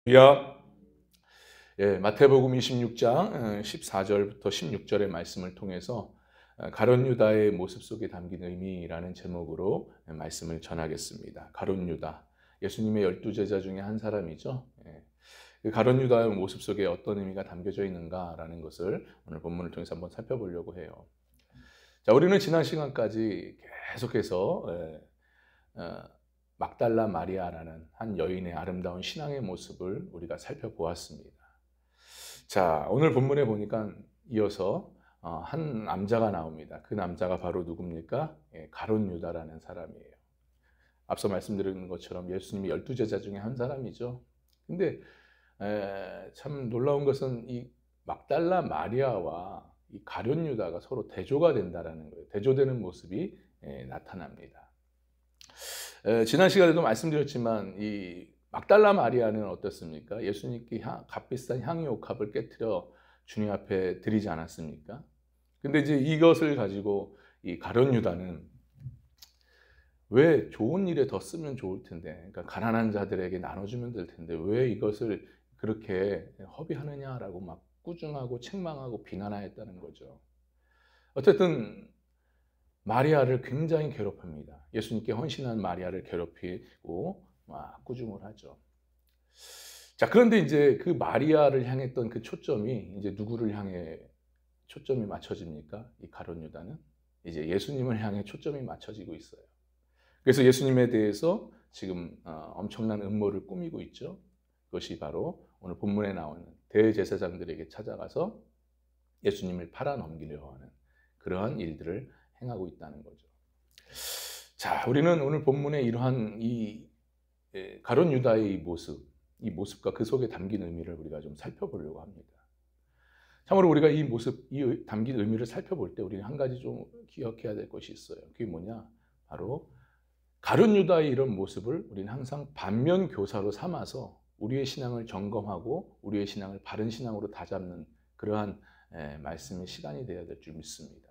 야, 예, 마태복음 26장 14절부터 16절의 말씀을 통해서 가룟 유다의 모습 속에 담긴 의미라는 제목으로 말씀을 전하겠습니다. 가룟 유다, 예수님의 12제자 중에 한 사람이죠. 예, 그 가룟 유다의 모습 속에 어떤 의미가 담겨져 있는가라는 것을 오늘 본문을 통해서 한번 살펴보려고 해요. 자, 우리는 지난 시간까지 계속해서 막달라 마리아라는 한 여인의 아름다운 신앙의 모습을 우리가 살펴보았습니다. 자, 오늘 본문에 보니까 이어서 한 남자가 나옵니다. 그 남자가 바로 누굽니까? 가룟 유다라는 사람이에요. 앞서 말씀드린 것처럼 예수님이 12제자 중에 한 사람이죠. 근데 참 놀라운 것은 이 막달라 마리아와 이 가룟 유다가 서로 대조가 된다라는 거예요. 대조되는 모습이 나타납니다. 지난 시간에도 말씀드렸지만 이 막달라 마리아는 어떻습니까? 예수님께 값비싼 향유옥합을 깨뜨려 주님 앞에 드리지 않았습니까? 근데 이제 이것을 가지고 이 가룟 유다는 왜 좋은 일에 더 쓰면 좋을 텐데, 그러니까 가난한 자들에게 나눠주면 될 텐데 왜 이것을 그렇게 허비하느냐라고 막 꾸중하고 책망하고 비난하였다는 거죠. 어쨌든 마리아를 굉장히 괴롭힙니다. 예수님께 헌신한 마리아를 괴롭히고 막 꾸중을 하죠. 자, 그런데 이제 그 마리아를 향했던 그 초점이 이제 누구를 향해 초점이 맞춰집니까? 이 가룟 유다는 이제 예수님을 향해 초점이 맞춰지고 있어요. 그래서 예수님에 대해서 지금 엄청난 음모를 꾸미고 있죠. 그것이 바로 오늘 본문에 나오는 대제사장들에게 찾아가서 예수님을 팔아넘기려고 하는 그러한 일들을 행하고 있다는 거죠. 자, 우리는 오늘 본문에 이러한 이 가룟 유다의 이 모습과 그 속에 담긴 의미를 우리가 좀 살펴보려고 합니다. 참으로 우리가 이 모습, 이 담긴 의미를 살펴볼 때 우리는 한 가지 좀 기억해야 될 것이 있어요. 그게 뭐냐? 바로 가룟 유다의 이런 모습을 우리는 항상 반면 교사로 삼아서 우리의 신앙을 점검하고 우리의 신앙을 바른 신앙으로 다잡는 그러한 말씀의 시간이 되어야 될 줄 믿습니다.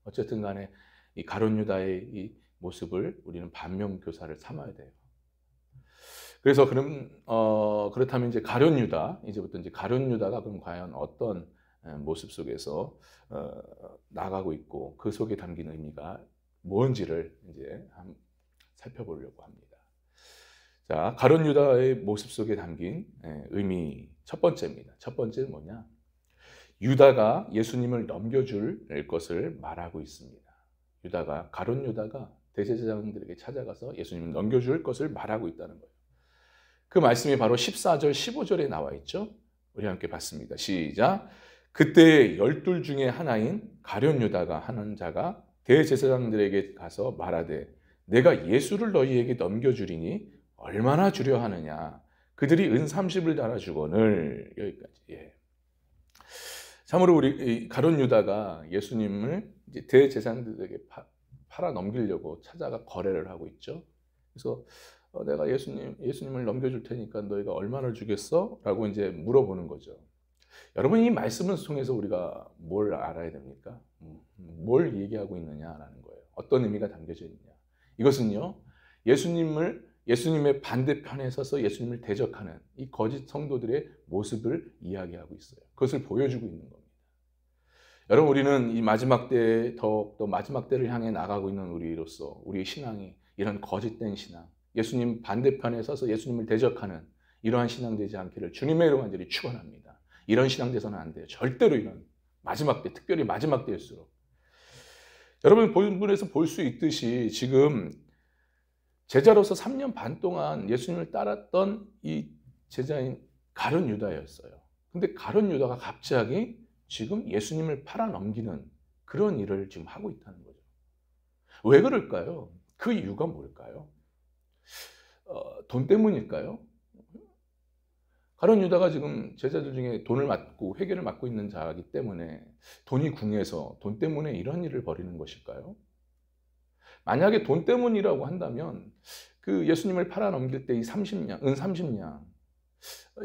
어쨌든 간에 이 가룟 유다의 이 모습을 우리는 반면 교사를 삼아야 돼요. 그래서 그렇다면 이제 가룟 유다, 이제부터 이제 가룟 유다가 그럼 과연 어떤 모습 속에서 나가고 있고 그 속에 담긴 의미가 뭔지를 이제 한번 살펴보려고 합니다. 자, 가룟 유다의 모습 속에 담긴 의미 첫 번째입니다. 첫 번째는 뭐냐? 유다가 예수님을 넘겨줄 것을 말하고 있습니다. 가룟 유다가 대제사장들에게 찾아가서 예수님을 넘겨줄 것을 말하고 있다는 거예요. 그 말씀이 바로 14절, 15절에 나와 있죠. 우리 함께 봤습니다. 시작. 그때 12 중에 하나인 가룟 유다가 하는 자가 대제사장들에게 가서 말하되 내가 예수를 너희에게 넘겨주리니 얼마나 주려 하느냐. 그들이 은 30을 달아주거늘. 여기까지. 예. 참으로 우리 가룟 유다가 예수님을 이제 대제사장들에게 팔아 넘기려고 찾아가 거래를 하고 있죠. 그래서 내가 예수님을 넘겨줄 테니까 너희가 얼마나 주겠어? 라고 이제 물어보는 거죠. 여러분, 이 말씀을 통해서 우리가 뭘 알아야 됩니까? 뭘 얘기하고 있느냐라는 거예요. 어떤 의미가 담겨져 있느냐. 이것은요, 예수님의 반대편에 서서 예수님을 대적하는 이 거짓 성도들의 모습을 이야기하고 있어요. 그것을 보여주고 있는 겁니다. 여러분, 우리는 이 마지막 때에 더욱더 마지막 때를 향해 나가고 있는 우리로서 우리의 신앙이 이런 거짓된 신앙, 예수님 반대편에 서서 예수님을 대적하는 이러한 신앙 되지 않기를 주님의 이름으로 간절히 축원합니다. 이런 신앙 돼서는 안 돼요. 절대로 이런 마지막 때, 특별히 마지막 때일수록. 여러분, 본문에서 볼 수 있듯이 지금 제자로서 3년 반 동안 예수님을 따랐던 이 제자인 가룟 유다였어요. 근데 가룟 유다가 갑자기 지금 예수님을 팔아넘기는 그런 일을 지금 하고 있다는 거죠. 왜 그럴까요? 그 이유가 뭘까요? 돈 때문일까요? 가룟 유다가 지금 제자들 중에 돈을 맡고 회계를 맡고 있는 자이기 때문에 돈이 궁해서 돈 때문에 이런 일을 벌이는 것일까요? 만약에 돈 때문이라고 한다면 그 예수님을 팔아넘길 때 이 30냥, 은 30냥,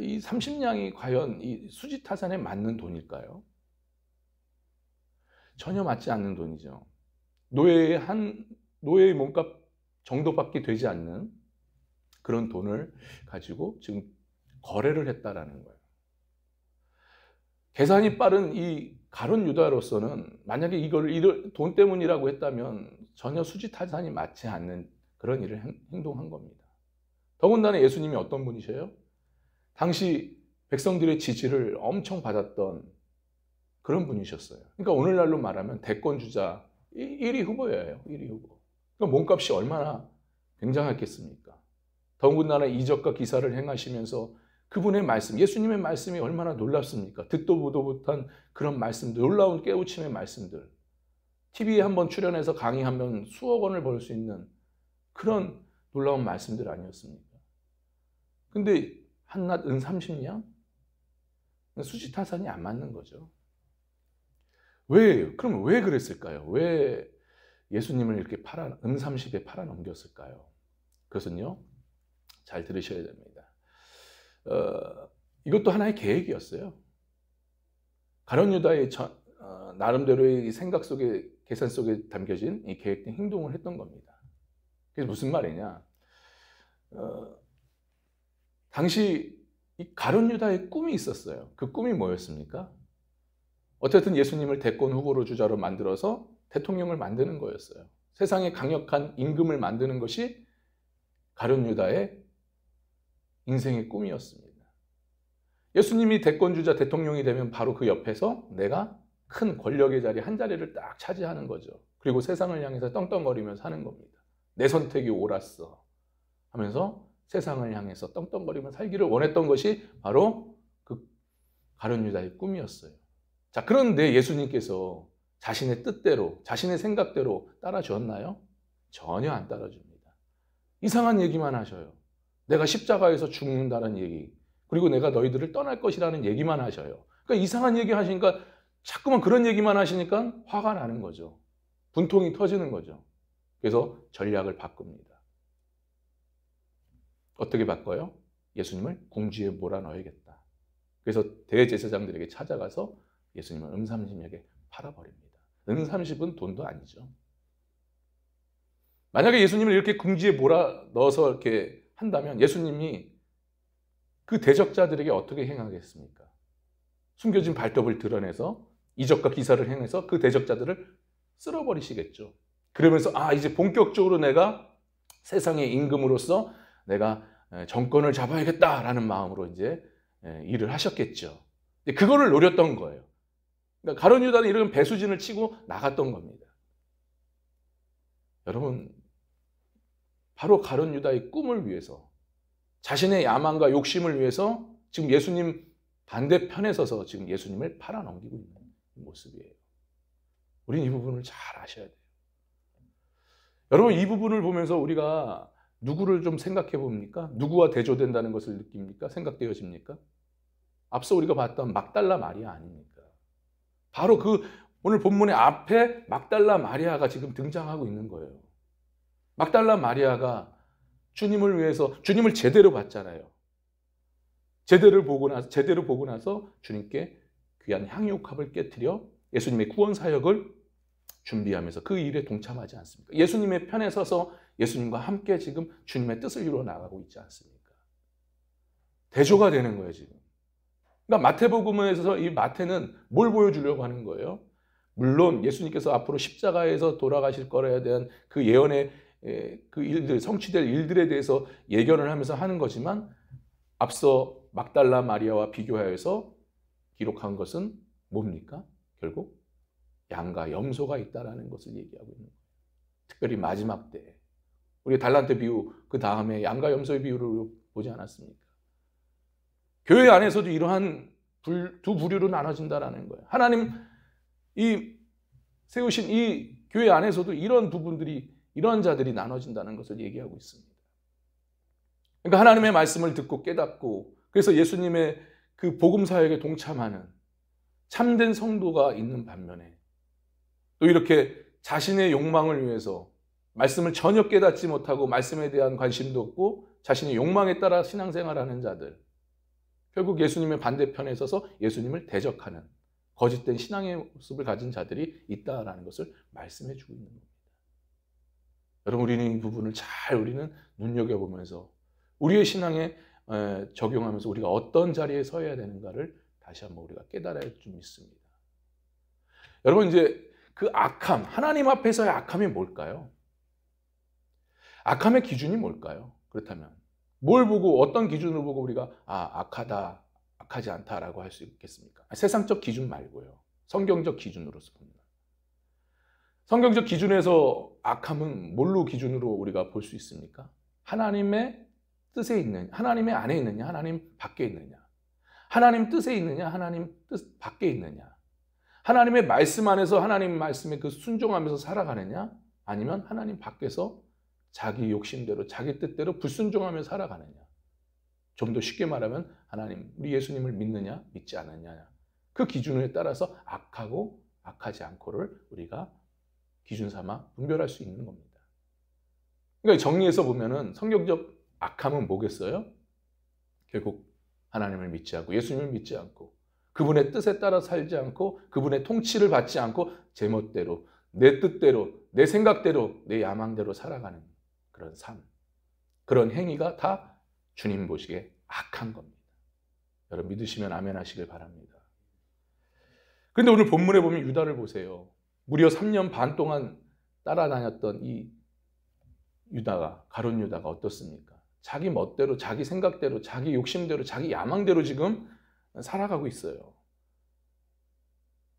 이 30냥이 과연 이 수지타산에 맞는 돈일까요? 전혀 맞지 않는 돈이죠. 노예의 몸값 정도밖에 되지 않는 그런 돈을 가지고 지금 거래를 했다라는 거예요. 계산이 빠른 이 가룟 유다로서는 만약에 이걸 돈 때문이라고 했다면 전혀 수지타산이 맞지 않는 그런 일을 행동한 겁니다. 더군다나 예수님이 어떤 분이세요? 당시 백성들의 지지를 엄청 받았던 그런 분이셨어요. 그러니까 오늘날로 말하면 대권주자 1위 후보예요. 1위 후보. 그러니까 몸값이 얼마나 굉장했겠습니까? 더군다나 이적과 기사를 행하시면서 그분의 말씀, 예수님의 말씀이 얼마나 놀랍습니까? 듣도 보도 못한 그런 말씀들, 놀라운 깨우침의 말씀들. TV에 한번 출연해서 강의하면 수억 원을 벌 수 있는 그런 놀라운 말씀들 아니었습니까? 근데 한낱 은 30냥? 수지타산이 안 맞는 거죠. 그럼 왜 그랬을까요? 왜 예수님을 이렇게 은 30에 팔아 넘겼을까요? 그것은요, 잘 들으셔야 됩니다. 이것도 하나의 계획이었어요. 가룟 유다의 나름대로의 생각 속에, 계산 속에 담겨진 이 계획된 행동을 했던 겁니다. 그게 무슨 말이냐? 당시 이 가룟 유다의 꿈이 있었어요. 그 꿈이 뭐였습니까? 어쨌든 예수님을 대권 후보로 주자로 만들어서 대통령을 만드는 거였어요. 세상에 강력한 임금을 만드는 것이 가룟 유다의 인생의 꿈이었습니다. 예수님이 대권주자 대통령이 되면 바로 그 옆에서 내가 큰 권력의 자리 한 자리를 딱 차지하는 거죠. 그리고 세상을 향해서 떵떵거리면서 사는 겁니다. 내 선택이 옳았어 하면서 세상을 향해서 떵떵거리면서 살기를 원했던 것이 바로 그 가룟 유다의 꿈이었어요. 자, 그런데 예수님께서 자신의 뜻대로, 자신의 생각대로 따라주었나요? 전혀 안 따라줍니다. 이상한 얘기만 하셔요. 내가 십자가에서 죽는다는 얘기, 그리고 내가 너희들을 떠날 것이라는 얘기만 하셔요. 그러니까 이상한 얘기 하시니까, 자꾸만 그런 얘기만 하시니까 화가 나는 거죠. 분통이 터지는 거죠. 그래서 전략을 바꿉니다. 어떻게 바꿔요? 예수님을 궁지에 몰아넣어야겠다. 그래서 대제사장들에게 찾아가서 예수님을 은30냥에 팔아버립니다. 은30은 돈도 아니죠. 만약에 예수님을 이렇게 궁지에 몰아넣어서 이렇게 한다면 예수님이 그 대적자들에게 어떻게 행하겠습니까? 숨겨진 발톱을 드러내서 이적과 기사를 행해서 그 대적자들을 쓸어버리시겠죠. 그러면서 이제 본격적으로 내가 세상의 임금으로서 내가 정권을 잡아야겠다라는 마음으로 이제 일을 하셨겠죠. 그거를 노렸던 거예요. 그러니까 가룟 유다는 이런 배수진을 치고 나갔던 겁니다. 여러분, 바로 가룟 유다의 꿈을 위해서, 자신의 야망과 욕심을 위해서 지금 예수님 반대편에 서서 지금 예수님을 팔아넘기고 있는 모습이에요. 우리는 이 부분을 잘 아셔야 돼요. 여러분, 이 부분을 보면서 우리가 누구를 좀 생각해 봅니까? 누구와 대조된다는 것을 느낍니까? 생각되어집니까? 앞서 우리가 봤던 막달라 마리아 아닙니까? 바로 그 오늘 본문의 앞에 막달라 마리아가 지금 등장하고 있는 거예요. 막달라 마리아가 주님을 위해서, 주님을 제대로 봤잖아요. 제대로 보고 나서 주님께 귀한 향유옥합을 깨뜨려 예수님의 구원 사역을 준비하면서 그 일에 동참하지 않습니까? 예수님의 편에 서서 예수님과 함께 지금 주님의 뜻을 이루어 나가고 있지 않습니까? 대조가 되는 거예요, 지금. 그러니까 마태복음에서 이 마태는 뭘 보여주려고 하는 거예요? 물론 예수님께서 앞으로 십자가에서 돌아가실 거라에 대한 그 예언의 그 일들, 성취될 일들에 대해서 예견을 하면서 하는 거지만, 앞서 막달라 마리아와 비교하여서 기록한 것은 뭡니까? 결국 양과 염소가 있다라는 것을 얘기하고 있는 거예요. 특별히 마지막 때 우리 달란트 비유, 그 다음에 양과 염소의 비유를 보지 않았습니까? 교회 안에서도 이러한 두 부류로 나눠진다라는 거예요. 하나님 세우신 이 교회 안에서도 이런 부분들이, 이런 자들이 나눠진다는 것을 얘기하고 있습니다. 그러니까 하나님의 말씀을 듣고 깨닫고, 그래서 예수님의 그 복음 사역에 동참하는 참된 성도가 있는 반면에, 또 이렇게 자신의 욕망을 위해서 말씀을 전혀 깨닫지 못하고 말씀에 대한 관심도 없고 자신의 욕망에 따라 신앙생활하는 자들, 결국 예수님의 반대편에 서서 예수님을 대적하는 거짓된 신앙의 모습을 가진 자들이 있다라는 것을 말씀해 주고 있는 겁니다. 여러분, 우리는 이 부분을 잘 우리는 눈여겨보면서 우리의 신앙에 적용하면서 우리가 어떤 자리에 서야 되는가를 다시 한번 우리가 깨달아야 좀 믿습니다. 여러분, 이제 그 악함, 하나님 앞에서의 악함이 뭘까요? 악함의 기준이 뭘까요? 그렇다면 뭘 보고, 어떤 기준으로 보고 우리가 악하다, 악하지 않다라고 할 수 있겠습니까? 세상적 기준 말고요, 성경적 기준으로서 봅니다. 성경적 기준에서 악함은 뭘로 기준으로 우리가 볼 수 있습니까? 하나님의 뜻에 있느냐, 하나님의 안에 있느냐, 하나님 밖에 있느냐, 하나님 뜻에 있느냐, 하나님 뜻 밖에 있느냐, 하나님의 말씀 안에서 하나님 말씀에 그 순종하면서 살아가느냐, 아니면 하나님 밖에서 자기 욕심대로 자기 뜻대로 불순종하며 살아가느냐. 좀 더 쉽게 말하면 하나님, 우리 예수님을 믿느냐 믿지 않느냐, 그 기준에 따라서 악하고 악하지 않고를 우리가 기준 삼아 분별할 수 있는 겁니다. 그러니까 정리해서 보면은 성경적 악함은 뭐겠어요? 결국 하나님을 믿지 않고 예수님을 믿지 않고 그분의 뜻에 따라 살지 않고 그분의 통치를 받지 않고 제 멋대로, 내 뜻대로, 내 생각대로, 내 야망대로 살아가는 그런 삶, 그런 행위가 다 주님 보시기에 악한 겁니다. 여러분 믿으시면 아멘 하시길 바랍니다. 그런데 오늘 본문에 보면 유다를 보세요. 무려 3년 반 동안 따라다녔던 이 유다가, 가룟 유다가 어떻습니까? 자기 멋대로, 자기 생각대로, 자기 욕심대로, 자기 야망대로 지금 살아가고 있어요.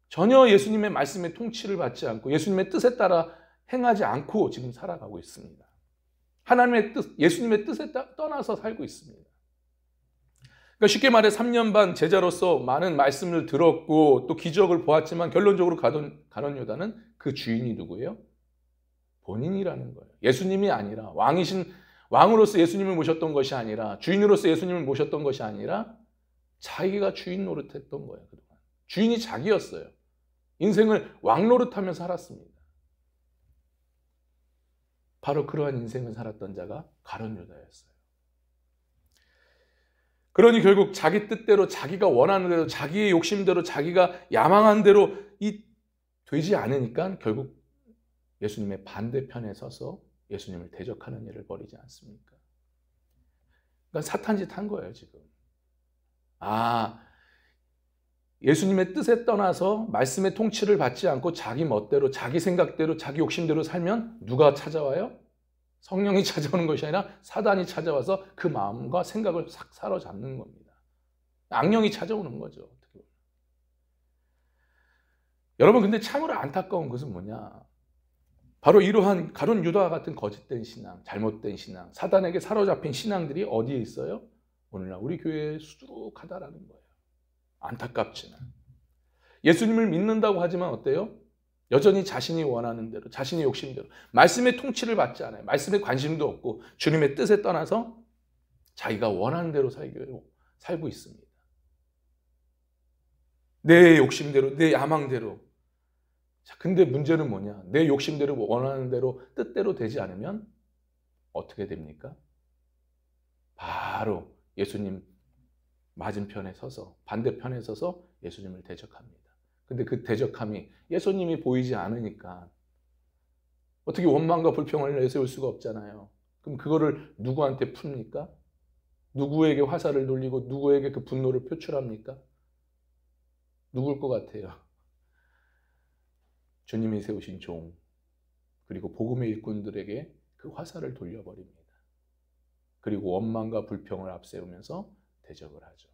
전혀 예수님의 말씀의 통치를 받지 않고 예수님의 뜻에 따라 행하지 않고 지금 살아가고 있습니다. 하나님의 뜻, 예수님의 뜻에 떠나서 살고 있습니다. 그러니까 쉽게 말해 3년 반 제자로서 많은 말씀을 들었고 또 기적을 보았지만 결론적으로 가룟 유다는 그 주인이 누구예요? 본인이라는 거예요. 예수님이 아니라, 왕으로서 예수님을 모셨던 것이 아니라, 주인으로서 예수님을 모셨던 것이 아니라 자기가 주인 노릇했던 거예요. 그동안 주인이 자기였어요. 인생을 왕 노릇하며 살았습니다. 바로 그러한 인생을 살았던 자가 가룟 유다였어요. 그러니 결국 자기 뜻대로, 자기가 원하는 대로, 자기의 욕심대로, 자기가 야망한 대로 되지 않으니까 결국 예수님의 반대편에 서서 예수님을 대적하는 일을 벌이지 않습니까? 그러니까 사탄짓 한 거예요, 지금. 예수님의 뜻에 떠나서 말씀의 통치를 받지 않고 자기 멋대로, 자기 생각대로, 자기 욕심대로 살면 누가 찾아와요? 성령이 찾아오는 것이 아니라 사단이 찾아와서 그 마음과 생각을 싹 사로잡는 겁니다. 악령이 찾아오는 거죠, 어떻게 보면. 여러분, 근데 참으로 안타까운 것은 뭐냐? 바로 이러한 가룟 유다와 같은 거짓된 신앙, 잘못된 신앙, 사단에게 사로잡힌 신앙들이 어디에 있어요? 오늘날 우리 교회에 수두룩하다라는 거예요. 안타깝지만 예수님을 믿는다고 하지만 어때요? 여전히 자신이 원하는 대로, 자신의 욕심대로, 말씀의 통치를 받지 않아요. 말씀에 관심도 없고 주님의 뜻에 떠나서 자기가 원하는 대로 살고 있습니다. 내 욕심대로, 내 야망대로. 자, 근데 문제는 뭐냐? 내 욕심대로, 원하는 대로, 뜻대로 되지 않으면 어떻게 됩니까? 바로 예수님 맞은편에 서서, 반대편에 서서 예수님을 대적합니다. 근데 그 대적함이 예수님이 보이지 않으니까 어떻게 원망과 불평을 내세울 수가 없잖아요. 그럼 그거를 누구한테 풉니까? 누구에게 화살을 돌리고 누구에게 그 분노를 표출합니까? 누굴 것 같아요? 주님이 세우신 종, 그리고 복음의 일꾼들에게 그 화살을 돌려버립니다. 그리고 원망과 불평을 앞세우면서 대적을 하죠.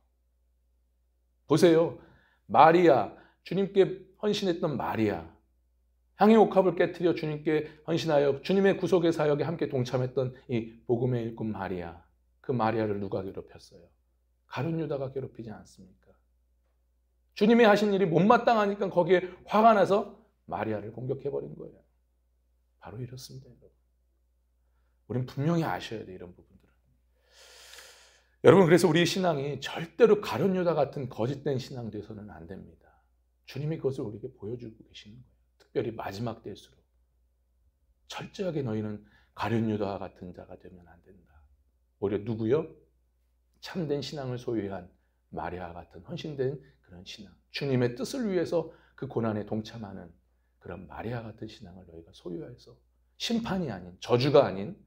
보세요. 마리아, 주님께 헌신했던 마리아, 향유 옥합을 깨트려 주님께 헌신하여 주님의 구속의 사역에 함께 동참했던 이 복음의 일꾼 마리아, 그 마리아를 누가 괴롭혔어요? 가룟 유다가 괴롭히지 않습니까? 주님이 하신 일이 못마땅하니까 거기에 화가 나서 마리아를 공격해버린 거예요. 바로 이렇습니다, 여러분. 우린 분명히 아셔야 돼, 이런 부분들은. 여러분, 그래서 우리의 신앙이 절대로 가룟 유다 같은 거짓된 신앙 돼서는 안 됩니다. 주님이 그것을 우리에게 보여주고 계시는 거예요. 특별히 마지막 때일수록. 철저하게 너희는 가룟 유다와 같은 자가 되면 안 된다. 오히려 누구요? 참된 신앙을 소유한 마리아와 같은 헌신된 그런 신앙. 주님의 뜻을 위해서 그 고난에 동참하는 그런 마리아 같은 신앙을 너희가 소유해서 심판이 아닌, 저주가 아닌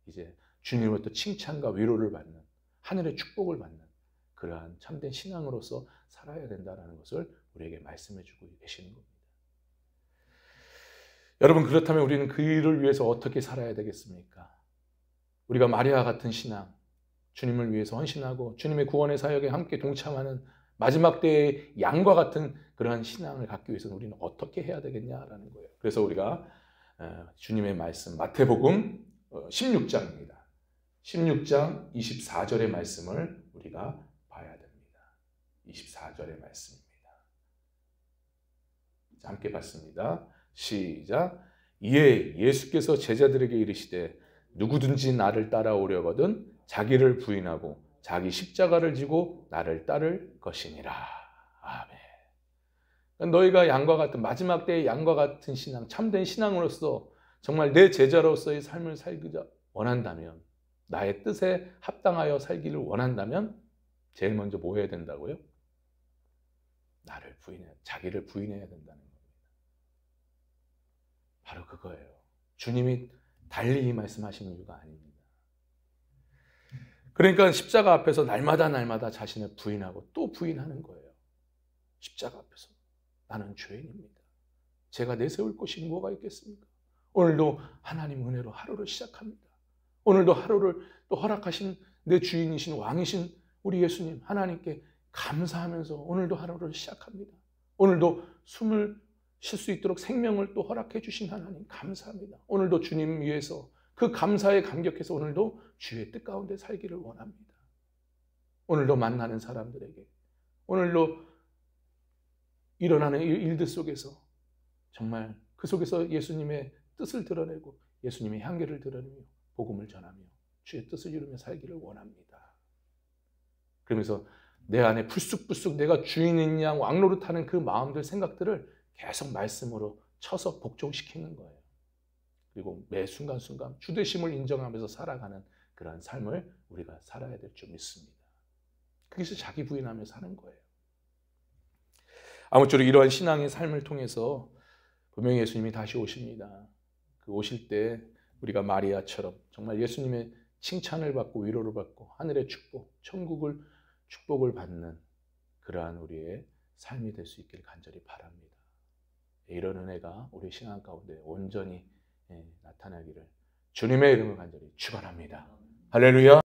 이제 주님으로부터 칭찬과 위로를 받는, 하늘의 축복을 받는 그러한 참된 신앙으로서 살아야 된다는 것을 우리에게 말씀해 주고 계시는 겁니다. 여러분, 그렇다면 우리는 그 일을 위해서 어떻게 살아야 되겠습니까? 우리가 마리아 같은 신앙, 주님을 위해서 헌신하고 주님의 구원의 사역에 함께 동참하는 마지막 때의 양과 같은 그러한 신앙을 갖기 위해서는 우리는 어떻게 해야 되겠냐라는 거예요. 그래서 우리가 주님의 말씀 마태복음 16장입니다. 16장 24절의 말씀을 우리가 봐야 됩니다. 24절의 말씀입니다. 자, 함께 봤습니다. 시작. 이에 예수께서 제자들에게 이르시되 누구든지 나를 따라오려거든 자기를 부인하고 자기 십자가를 지고 나를 따를 것이니라. 아멘. 너희가 양과 같은 마지막 때의 양과 같은 신앙, 참된 신앙으로서 정말 내 제자로서의 삶을 살기자 원한다면, 나의 뜻에 합당하여 살기를 원한다면 제일 먼저 뭐 해야 된다고요? 나를 부인해, 자기를 부인해야 된다는 겁니다. 바로 그거예요. 주님이 달리 말씀하시는 이유가 아닙니다. 그러니까 십자가 앞에서 날마다 자신을 부인하고 또 부인하는 거예요. 십자가 앞에서 나는 죄인입니다. 제가 내세울 곳이 뭐가 있겠습니까? 오늘도 하나님 은혜로 하루를 시작합니다. 오늘도 하루를 또 허락하신 내 주인이신 왕이신 우리 예수님 하나님께 감사하면서 오늘도 하루를 시작합니다. 오늘도 숨을 쉴 수 있도록 생명을 또 허락해 주신 하나님 감사합니다. 오늘도 주님 위해서 그 감사에 감격해서 오늘도 주의 뜻 가운데 살기를 원합니다. 오늘도 만나는 사람들에게, 오늘도 일어나는 일들 속에서 정말 그 속에서 예수님의 뜻을 드러내고 예수님의 향기를 드러내며 복음을 전하며 주의 뜻을 이루며 살기를 원합니다. 그러면서 내 안에 불쑥불쑥 내가 주인인 양 왕노릇하는 그 마음들, 생각들을 계속 말씀으로 쳐서 복종시키는 거예요. 그리고 매 순간순간 주되심을 인정하면서 살아가는 그러한 삶을 우리가 살아야 될 줄 믿습니다. 그래서 자기 부인하며 사는 거예요. 아무쪼록 이러한 신앙의 삶을 통해서 분명히 예수님이 다시 오십니다. 그 오실 때 우리가 마리아처럼 정말 예수님의 칭찬을 받고 위로를 받고 하늘의 축복, 천국을 축복을 받는 그러한 우리의 삶이 될 수 있기를 간절히 바랍니다. 이런 은혜가 우리 신앙 가운데 온전히 나타나기를 주님의 이름을 간절히 축원합니다. 할렐루야.